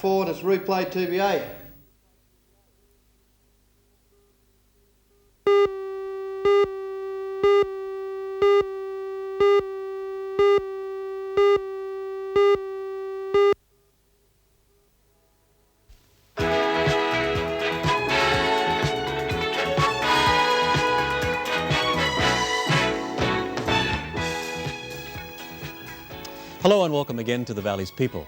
forward, it's replay TVA. Hello and welcome again to the Valley's People.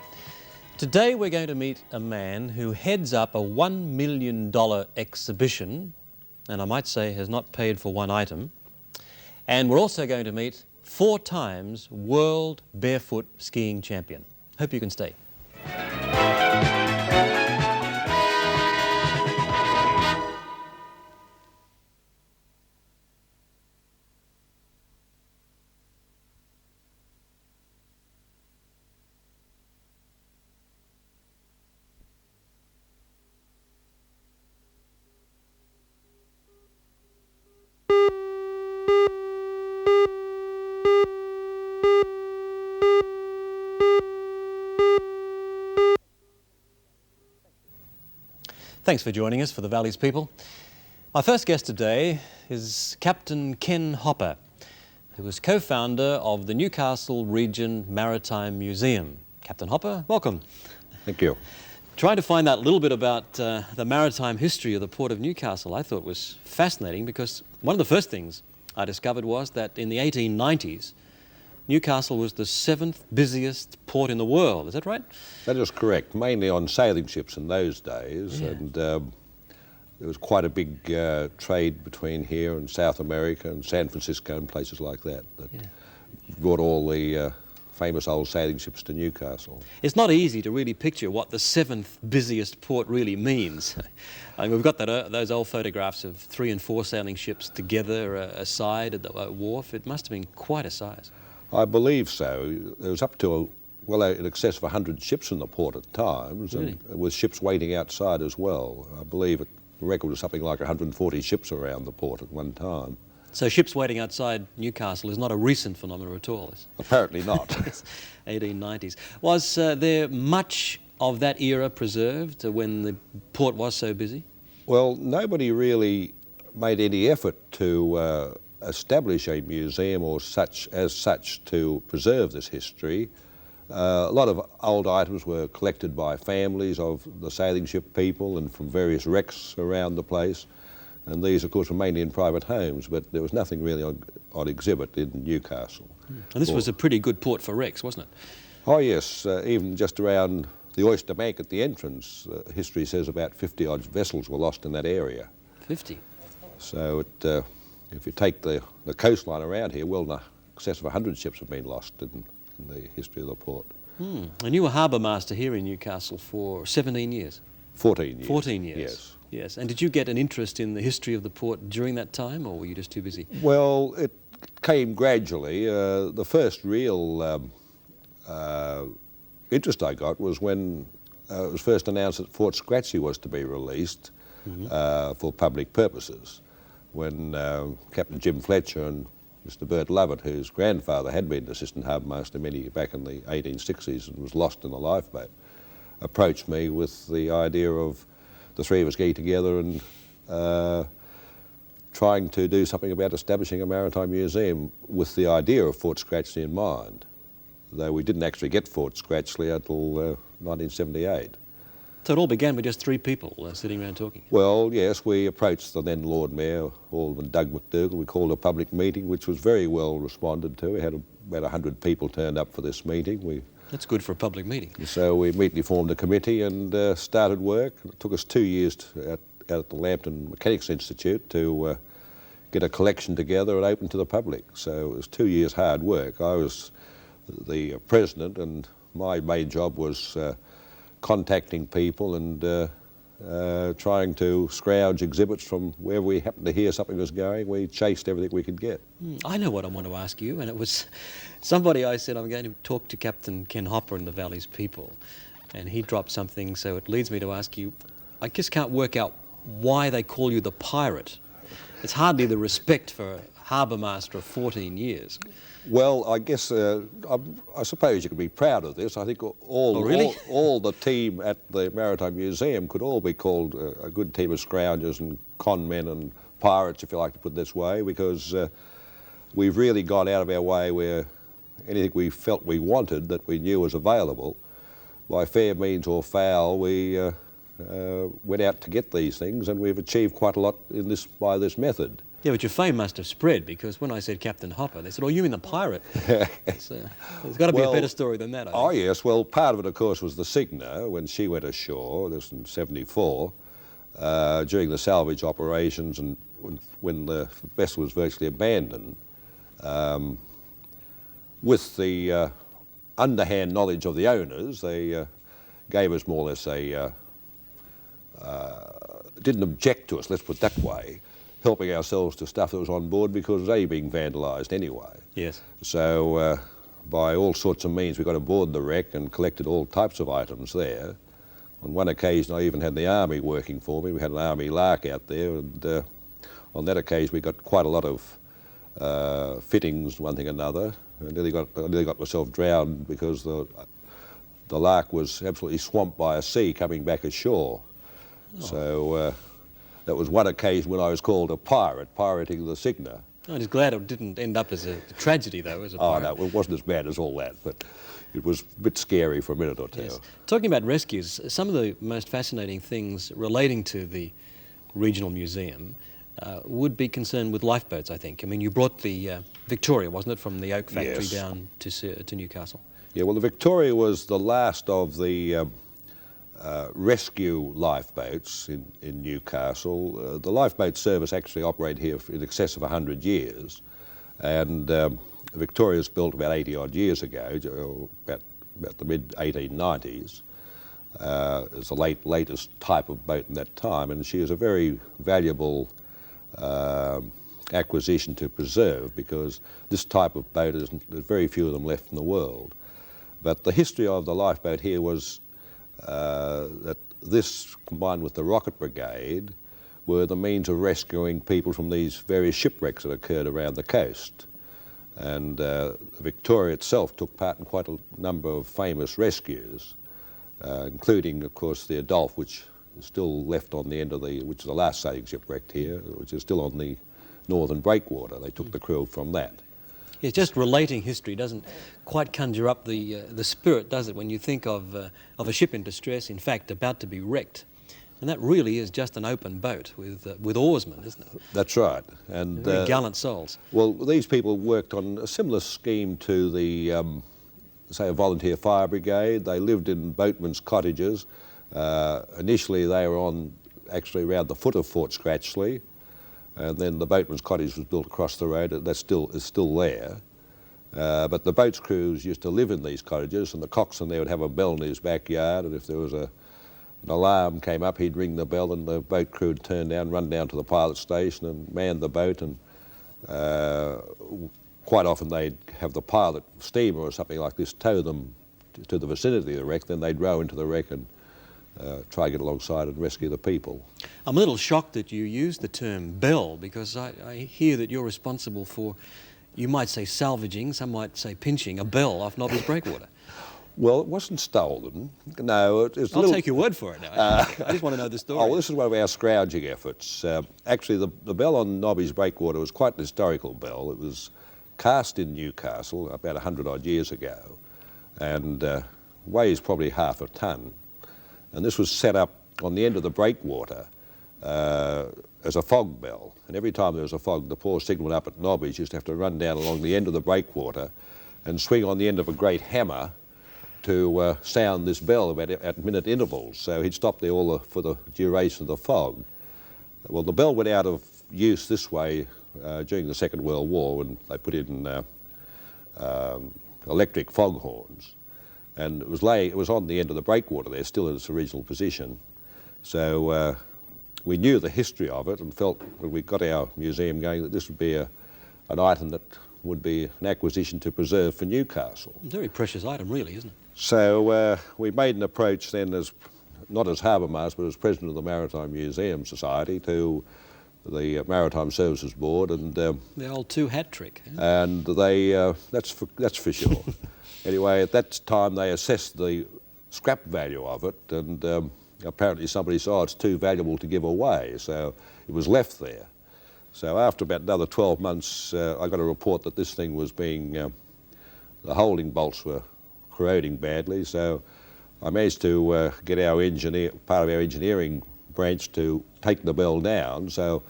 Today we're going to meet a man who heads up a $1 million exhibition, and I might say has not paid for one item. And we're also going to meet 4 times world barefoot skiing champion. Hope you can stay. Thanks for joining us for the Valley's People. My first guest today is Captain Ken Hopper, who is co-founder of the Newcastle Region Maritime Museum. Captain Hopper, welcome. Thank you. Trying to find out a little bit about the maritime history of the Port of Newcastle, I thought was fascinating, because one of the first things I discovered was that in the 1890s, Newcastle was the 7th busiest port in the world. Is that right? That is correct, mainly on sailing ships in those days. Yeah. And there was quite a big trade between here and South America and San Francisco and places like that brought all the famous old sailing ships to Newcastle. It's not easy to really picture what the 7th busiest port really means. I mean, we've got those old photographs of 3 and 4 sailing ships together aside at the wharf. It must have been quite a size. I believe so. There was up to, well, in excess of 100 ships in the port at times, really? And with ships waiting outside as well. I believe the record was something like 140 ships around the port at one time. So ships waiting outside Newcastle is not a recent phenomenon at all? Apparently not. 1890s. Was there much of that era preserved when the port was so busy? Well, nobody really made any effort to establish a museum or such to preserve this history. A lot of old items were collected by families of the sailing ship people and from various wrecks around the place. And these, of course, were mainly in private homes, but there was nothing really on exhibit in Newcastle. And this was a pretty good port for wrecks, wasn't it? Oh, yes. Even just around the Oyster Bank at the entrance, history says about 50-odd vessels were lost in that area. 50? So if you take the coastline around here, well, in excess of 100 ships have been lost in the history of the port. And you were harbour master here in Newcastle for 17 years? 14 years. 14 years? Yes. Yes. And did you get an interest in the history of the port during that time, or were you just too busy? Well, it came gradually. The first real interest I got was when it was first announced that Fort Scratchy was to be released for public purposes, when Captain Jim Fletcher and Mr. Bert Lovett, whose grandfather had been assistant harbour master back in the 1860s and was lost in a lifeboat, approached me with the idea of the three of us getting together and trying to do something about establishing a maritime museum with the idea of Fort Scratchley in mind, though we didn't actually get Fort Scratchley until 1978. So it all began with just 3 people sitting around talking? Well, yes, we approached the then Lord Mayor, Alderman Doug McDougall. We called a public meeting, which was very well responded to. We had about 100 people turned up for this meeting. That's good for a public meeting. So we immediately formed a committee and started work. It took us 2 years out at the Lambton Mechanics Institute to get a collection together and open to the public. So it was 2 years hard work. I was the president, and my main job was contacting people and trying to scrounge exhibits from wherever we happened to hear something was going. We chased everything we could get. I know what I want to ask you, and it was somebody I said I'm going to talk to Captain Ken Hopper in the Valley's People, and he dropped something, so it leads me to ask you, I just can't work out why they call you the pirate. It's hardly the respect for harbour master of 14 years. Well, I guess I suppose you could be proud of this. I think all the team at the Maritime Museum could all be called a good team of scroungers and con men and pirates, if you like to put it this way, because we've really gone out of our way where anything we felt we wanted that we knew was available, by fair means or foul, we went out to get these things, and we've achieved quite a lot by this method. Yeah, but your fame must have spread, because when I said Captain Hopper, they said, "Oh, you mean the pirate?" There's got to be a better story than that, I think. Oh, yes. Well, part of it, of course, was the Cygna, when she went ashore, this in '74, during the salvage operations and when the vessel was virtually abandoned. With the underhand knowledge of the owners, they gave us more or less didn't object to us, let's put it that way, helping ourselves to stuff that was on board because it was already being vandalised anyway. Yes. So by all sorts of means we got aboard the wreck and collected all types of items there. On one occasion I even had the Army working for me. We had an Army lark out there, and on that occasion we got quite a lot of fittings, one thing or another. I nearly got myself drowned because the lark was absolutely swamped by a sea coming back ashore. Oh. So that was one occasion when I was called a pirate, pirating the Cygna. I'm just glad it didn't end up as a tragedy, though, as a pirate. Oh, no, it wasn't as bad as all that, but it was a bit scary for a minute or two. Yes. Talking about rescues, some of the most fascinating things relating to the regional museum would be concerned with lifeboats, I think. I mean, you brought the Victoria, wasn't it, from the oak factory down to Newcastle? Yeah, well, the Victoria was the last of the rescue lifeboats in Newcastle. The lifeboat service actually operated here in excess of 100 years, and Victoria was built about 80-odd years ago, about the mid-1890s. It's the latest type of boat in that time, and she is a very valuable acquisition to preserve, because this type of boat, there's very few of them left in the world. But the history of the lifeboat here was that this, combined with the rocket brigade, were the means of rescuing people from these various shipwrecks that occurred around the coast. And Victoria itself took part in quite a number of famous rescues, including, of course, the Adolphe, which is still left on the end of which is the last sailing shipwreck here, which is still on the northern breakwater. They took the crew from that. Yeah, just relating history doesn't quite conjure up the spirit, does it, when you think of a ship in distress, in fact, about to be wrecked. And that really is just an open boat with oarsmen, isn't it? That's right. And very gallant souls. Well, these people worked on a similar scheme to the, say, a volunteer fire brigade. They lived in boatmen's cottages. Initially, they were actually around the foot of Fort Scratchley, and then the boatman's cottage was built across the road. That is still there. But the boat's crews used to live in these cottages, and the coxswain there would have a bell in his backyard, and if there was an alarm came up, he'd ring the bell, and the boat crew would run down to the pilot station and man the boat, and quite often they'd have the pilot steamer or something like this tow them to the vicinity of the wreck. Then they'd row into the wreck and try to get alongside and rescue the people. I'm a little shocked that you use the term bell, because I hear that you're responsible for, you might say salvaging, some might say pinching a bell off Nobby's breakwater. Well, it wasn't stolen. No, it's I'll take your word for it now. I just want to know the story. Oh, well, this is one of our scrounging efforts. Actually, the bell on Nobby's breakwater was quite an historical bell. It was cast in Newcastle about 100-odd years ago, and weighs probably half a tonne. And this was set up on the end of the breakwater as a fog bell. And every time there was a fog, the poor signalman up at Nobby's used to have to run down along the end of the breakwater and swing on the end of a great hammer to sound this bell at minute intervals. So he'd stop there for the duration of the fog. Well, the bell went out of use this way during the Second World War, when they put in electric foghorns. And it was on the end of the breakwater there, still in its original position. So we knew the history of it and felt, when we got our museum going, that this would be an item that would be an acquisition to preserve for Newcastle. A very precious item, really, isn't it? So we made an approach then, not as harbour master, but as president of the Maritime Museum Society, to the Maritime Services Board, and The old two-hat trick. Eh? and they that's for sure. Anyway, at that time they assessed the scrap value of it, and apparently somebody saw it's too valuable to give away, so it was left there. So after about another 12 months, I got a report that this thing was being, the holding bolts were corroding badly, so I managed to get our part of our engineering branch to take the bell down. So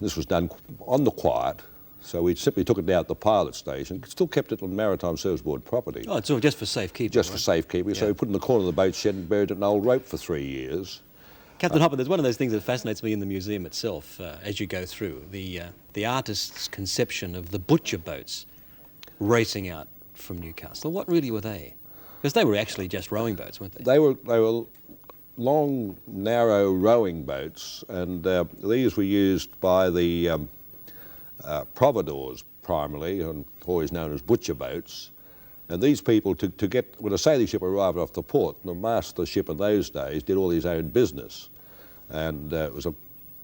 this was done on the quiet. So we simply took it down at the pilot station, still kept it on Maritime Service Board property. Oh, it's all just for safekeeping. Just right? for safekeeping. Yeah. So we put it in the corner of the boat shed and buried it in an old rope for 3 years. Captain Hopper, there's one of those things that fascinates me in the museum itself as you go through, the artist's conception of the butcher boats racing out from Newcastle. What really were they? Because they were actually just rowing boats, weren't they? They were long, narrow rowing boats, and these were used by the providores primarily, and always known as butcher boats. And these people, to get, when a sailing ship arrived off the port, the master of the ship in those days did all his own business. And it was a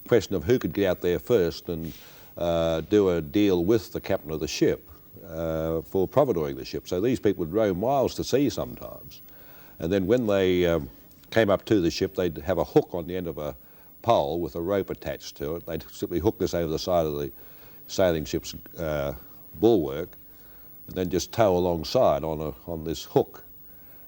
question of who could get out there first and do a deal with the captain of the ship for providoring the ship. So these people would row miles to sea sometimes. And then when they came up to the ship, they'd have a hook on the end of a pole with a rope attached to it. They'd simply hook this over the side of the sailing ship's bulwark, and then just tow alongside on this hook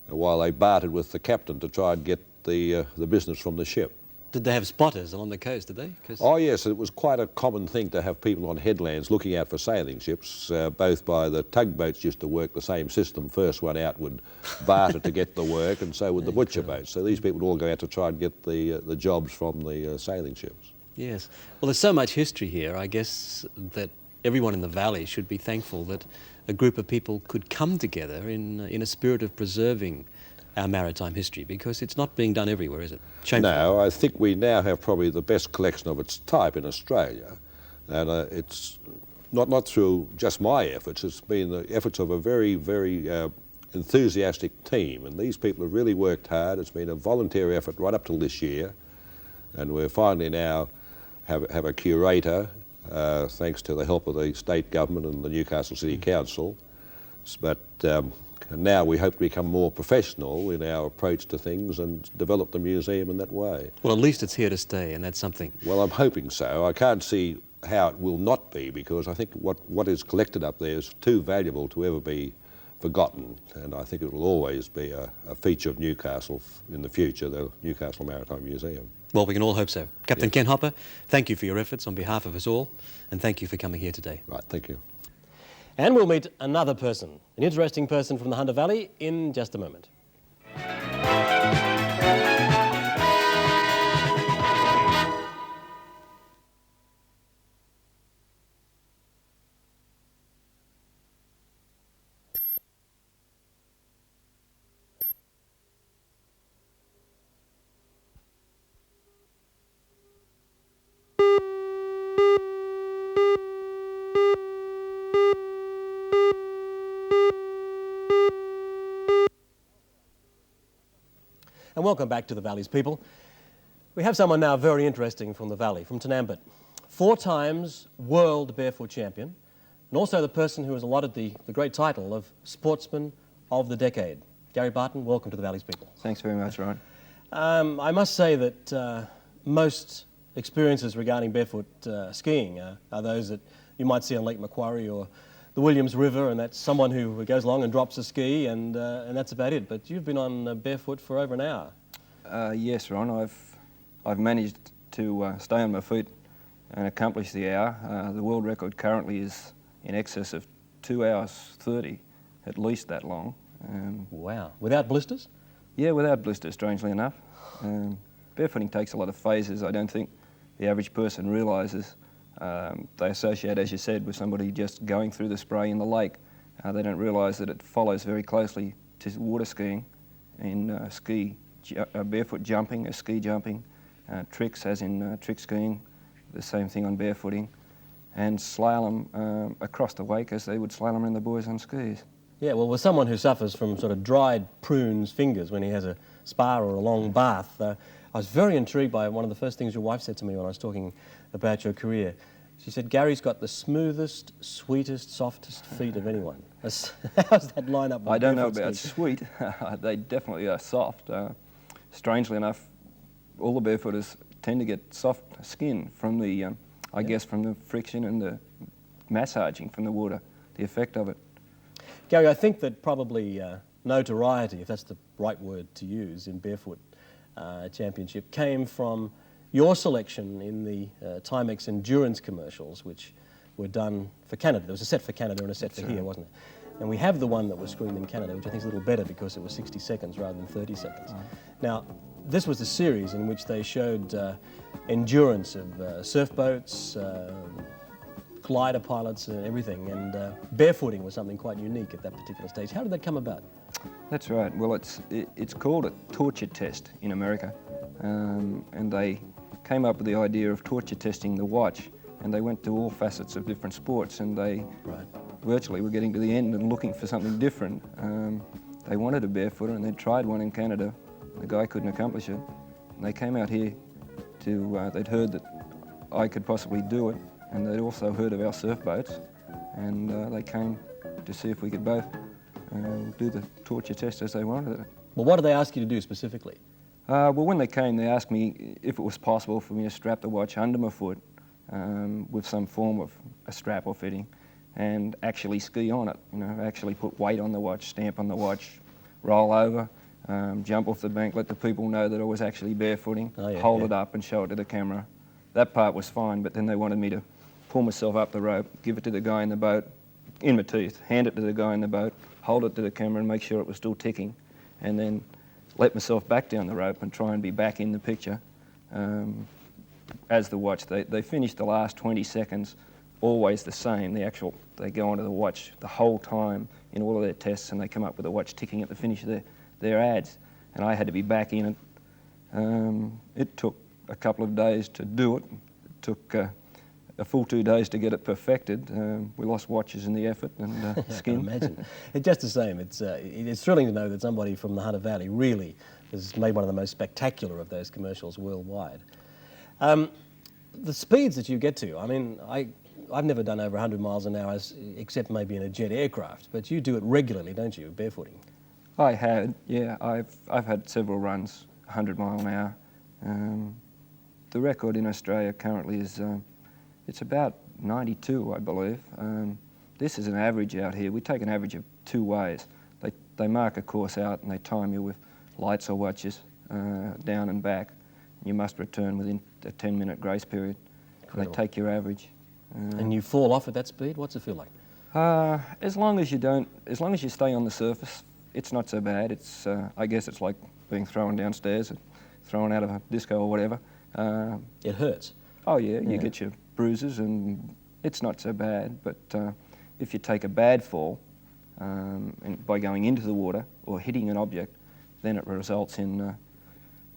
while they bartered with the captain to try and get the business from the ship. Did they have spotters along the coast, did they? Oh yes, it was quite a common thing to have people on headlands looking out for sailing ships, both by the tugboats used to work the same system. First one out would barter to get the work, and so would the butcher boats. So these people would all go out to try and get the jobs from the sailing ships. Yes. Well, there's so much history here, I guess, that everyone in the valley should be thankful that a group of people could come together in a spirit of preserving our maritime history, because it's not being done everywhere, is it? Shameful. No, I think we now have probably the best collection of its type in Australia, and it's not through just my efforts. It's been the efforts of a very, very enthusiastic team, and these people have really worked hard. It's been a volunteer effort right up till this year, and we're finally now have a curator, thanks to the help of the state government and the Newcastle City Council. But now we hope to become more professional in our approach to things and develop the museum in that way. Well, at least it's here to stay, and that's something. Well, I'm hoping so. I can't see how it will not be, because I think what is collected up there is too valuable to ever be forgotten, and I think it will always be a feature of Newcastle in the future, the Newcastle Maritime Museum. Well, we can all hope so. Captain Ken Hopper, thank you for your efforts on behalf of us all, and thank you for coming here today. Right, thank you. And we'll meet another person, an interesting person from the Hunter Valley, in just a moment. And welcome back to the Valley's people. We have someone now very interesting from the Valley, from Tanambit. 4 times world barefoot champion, and also the person who has allotted the great title of Sportsman of the Decade. Gary Barton, welcome to the Valley's people. Thanks very much, Ryan. I must say that most experiences regarding barefoot skiing are those that you might see on Lake Macquarie or the Williams River, and that's someone who goes along and drops a ski, and that's about it. But you've been on barefoot for over an hour. Yes, Ron. I've managed to stay on my feet and accomplish the hour. The world record currently is in excess of 2 hours 30, at least that long. Wow! Without blisters? Yeah, without blisters, strangely enough. Barefooting takes a lot of phases. I don't think the average person realises. They associate, as you said, with somebody just going through the spray in the lake. They don't realise that it follows very closely to water skiing in barefoot jumping, ski jumping, tricks as in trick skiing, the same thing on barefooting, and slalom across the wake as they would slalom in the boys on skis. Yeah, well, with someone who suffers from sort of dried prune's fingers when he has a spa or a long bath, I was very intrigued by one of the first things your wife said to me when I was talking about your career. She said, Gary's got the smoothest, sweetest, softest feet of anyone. How's that line up with I don't know barefoot about ski? sweet. They definitely are soft. Strangely enough, all the barefooters tend to get soft skin from the, I guess, from the friction and the massaging from the water, the effect of it. Gary, I think that probably notoriety, if that's the right word to use in barefoot championship, came from your selection in the Timex endurance commercials, which were done for Canada. There was a set for Canada and a set for here, wasn't it? And we have the one that was screened in Canada, which I think is a little better because it was 60 seconds rather than 30 seconds. Now, this was the series in which they showed endurance of surfboats, glider pilots and everything, and barefooting was something quite unique at that particular stage. How did that come about? That's right. Well, it's called a torture test in America, and they came up with the idea of torture testing the watch, and they went to all facets of different sports, and they virtually were getting to the end and looking for something different. They wanted a barefooter, and they tried one in Canada. The guy couldn't accomplish it, and they came out here to, they'd heard that I could possibly do it, and they'd also heard of our surf boats, and they came to see if we could both do the torture test as they wanted it. Well, what did they ask you to do specifically? Well, when they came, they asked me if it was possible for me to strap the watch under my foot with some form of a strap or fitting, and actually ski on it. You know, actually put weight on the watch, stamp on the watch, roll over, jump off the bank, let the people know that I was actually barefooting, hold it up and show it to the camera. That part was fine, but then they wanted me to pull myself up the rope, give it to the guy in the boat, in my teeth, hand it to the guy in the boat, hold it to the camera and make sure it was still ticking, and then let myself back down the rope and try and be back in the picture as the watch. They finished the last 20 seconds always the same. They go onto the watch the whole time in all of their tests, and they come up with a watch ticking at the finish of their ads. And I had to be back in it. It took a couple of days to do it. It took a full 2 days to get it perfected. We lost watches in the effort and skin. I can imagine. It's just the same. It's thrilling to know that somebody from the Hunter Valley really has made one of the most spectacular of those commercials worldwide. The speeds that you get to, I mean, I've never done over 100 miles an hour except maybe in a jet aircraft, but you do it regularly, don't you, barefooting? I had, yeah. I've had several runs, 100 mile an hour. The record in Australia currently is it's about 92, I believe. This is an average out here. We take an average of 2 ways. They mark a course out and they time you with lights or watches down and back. You must return within a 10-minute grace period. And they take your average. And you fall off at that speed? What's it feel like? As long as you stay on the surface, it's not so bad. It's I guess it's like being thrown downstairs, thrown out of a disco or whatever. It hurts. Oh yeah, you get your bruises and it's not so bad. But if you take a bad fall and by going into the water or hitting an object, then it results in a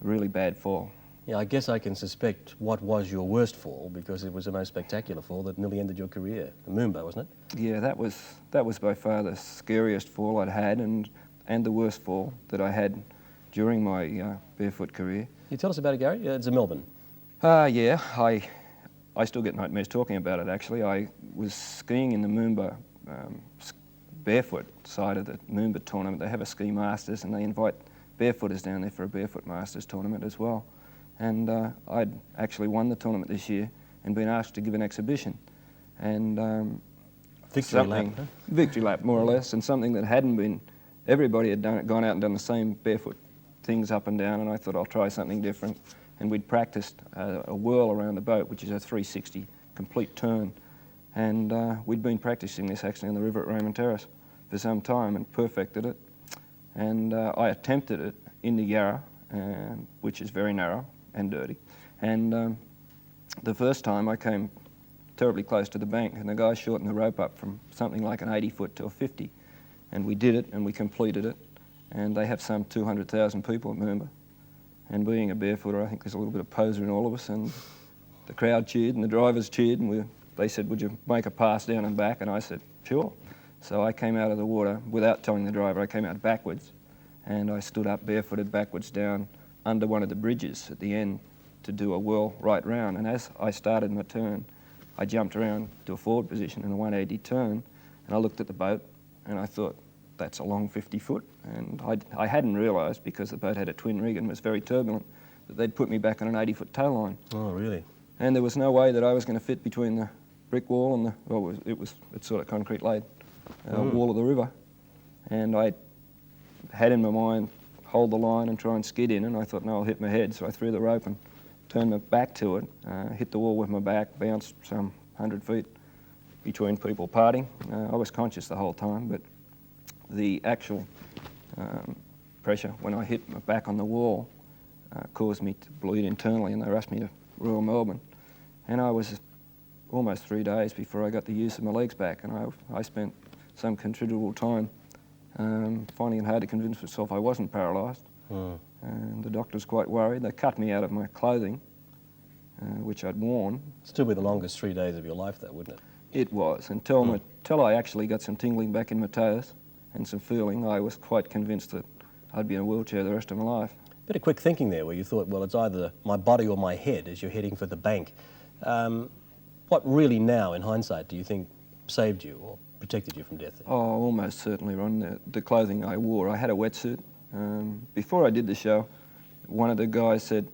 really bad fall. Yeah, I guess I can suspect what was your worst fall, because it was the most spectacular fall that nearly ended your career. The Moomba, wasn't it? Yeah, that was by far the scariest fall I'd had, and the worst fall that I had during my barefoot career. Can you tell us about it, Gary? It's in Melbourne. Yeah, I still get nightmares talking about it, actually. I was skiing in the Moomba barefoot side of the Moomba tournament. They have a ski masters and they invite barefooters down there for a barefoot masters tournament as well. And I'd actually won the tournament this year and been asked to give an exhibition. And Victory lap, huh? Victory lap, more or less, and something that hadn't been. Everybody had gone out and done the same barefoot things up and down, and I thought I'll try something different. And we'd practiced a whirl around the boat, which is a 360 complete turn. And we'd been practicing this actually on the river at Raymond Terrace for some time and perfected it. And I attempted it in the Yarra, which is very narrow and dirty. And the first time I came terribly close to the bank, and the guy shortened the rope up from something like an 80 foot to a 50. And we did it and we completed it. And they have some 200,000 people at Moomba. And being a barefooter, I think there's a little bit of poser in all of us. And the crowd cheered and the drivers cheered, and they said, would you make a pass down and back? And I said, sure. So I came out of the water without telling the driver. I came out backwards, and I stood up barefooted backwards down under one of the bridges at the end to do a whirl right round. And as I started my turn, I jumped around to a forward position in a 180 turn, and I looked at the boat, and I thought, that's a long 50 foot. And I hadn't realised, because the boat had a twin rig and was very turbulent, that they'd put me back on an 80-foot tow line. Oh, really? And there was no way that I was going to fit between the brick wall and the, well, it's sort of concrete laid wall of the river. And I had in my mind, hold the line and try and skid in, and I thought, no, I'll hit my head. So I threw the rope and turned my back to it, hit the wall with my back, bounced some 100 feet between people parting. I was conscious the whole time, but the actual pressure when I hit my back on the wall caused me to bleed internally, and they rushed me to Royal Melbourne. And I was almost 3 days before I got the use of my legs back, and I spent some considerable time finding it hard to convince myself I wasn't paralysed. And the doctor's quite worried. They cut me out of my clothing, which I'd worn. Still be the longest 3 days of your life, though, wouldn't it? It was. Until I actually got some tingling back in my toes and some feeling, I was quite convinced that I'd be in a wheelchair the rest of my life. Bit of quick thinking there, where you thought, well, it's either my body or my head as you're heading for the bank. What really now, in hindsight, do you think saved you or protected you from death? Oh, almost certainly, Ron. The clothing I wore, I had a wetsuit. Before I did the show, one of the guys said,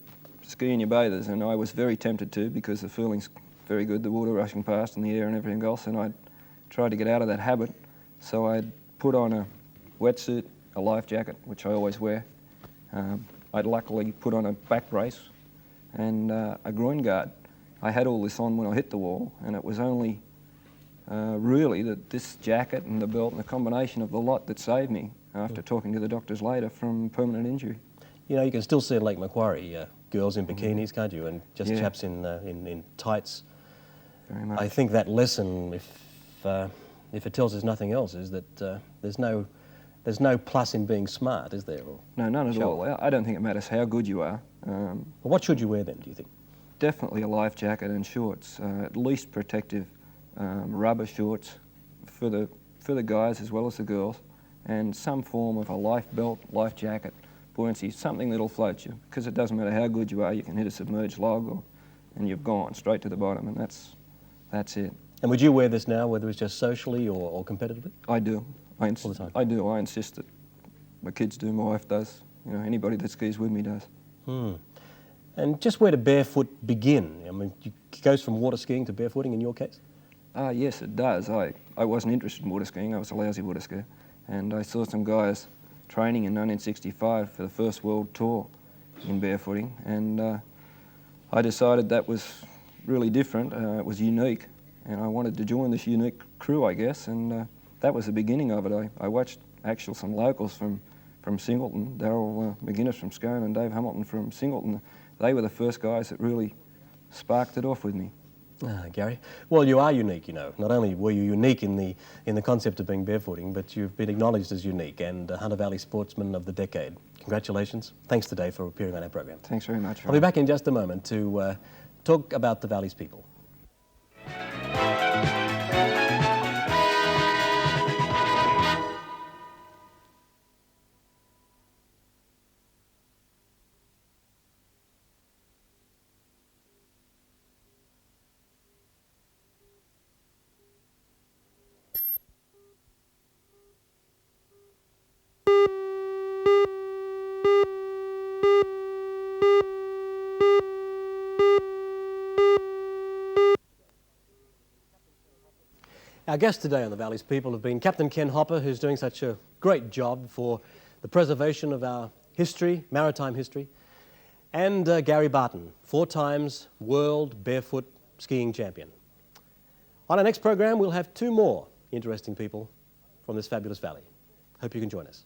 ski in your bathers, and I was very tempted to, because the feeling's very good, the water rushing past and the air and everything else, and I tried to get out of that habit. So I'd put on a wetsuit, a life jacket, which I always wear. I'd luckily put on a back brace and a groin guard. I had all this on when I hit the wall, and it was only really that this jacket and the belt and the combination of the lot that saved me after talking to the doctors later from permanent injury. You know, you can still see in Lake Macquarie girls in bikinis, can't you, and just chaps in tights. Very much. I think that lesson, if it tells us nothing else, is that there's no plus in being smart, is there? Or No, none at all. I don't think it matters how good you are. Well, what should you wear then, do you think? Definitely a life jacket and shorts, at least protective rubber shorts for the guys as well as the girls, and some form of a life belt, life jacket, buoyancy, something that'll float you, because it doesn't matter how good you are, you can hit a submerged log and you've gone straight to the bottom, and that's it. And would you wear this now, whether it's just socially or competitively? I do. All the time? I do. I insist that my kids do, my wife does, you know, anybody that skis with me does. And just where did barefoot begin? I mean, it goes from water skiing to barefooting in your case? Yes, it does. I wasn't interested in water skiing. I was a lousy water skier. And I saw some guys training in 1965 for the first world tour in barefooting. And I decided that was really different. It was unique. And I wanted to join this unique crew, I guess. And that was the beginning of it. I watched actually some locals from Singleton, Darryl McGuinness from Scone and Dave Hamilton from Singleton. They were the first guys that really sparked it off with me. Gary, well, you are unique, you know. Not only were you unique in the concept of being barefooting, but you've been acknowledged as unique and Hunter Valley Sportsman of the Decade. Congratulations. Thanks today for appearing on our program. Thanks very much. I'll be back in just a moment to talk about the Valley's people. Our guests today on the Valley's People have been Captain Ken Hopper, who's doing such a great job for the preservation of our history, maritime history, and Gary Barton, 4 times world barefoot skiing champion. On our next program, we'll have 2 more interesting people from this fabulous valley. Hope you can join us.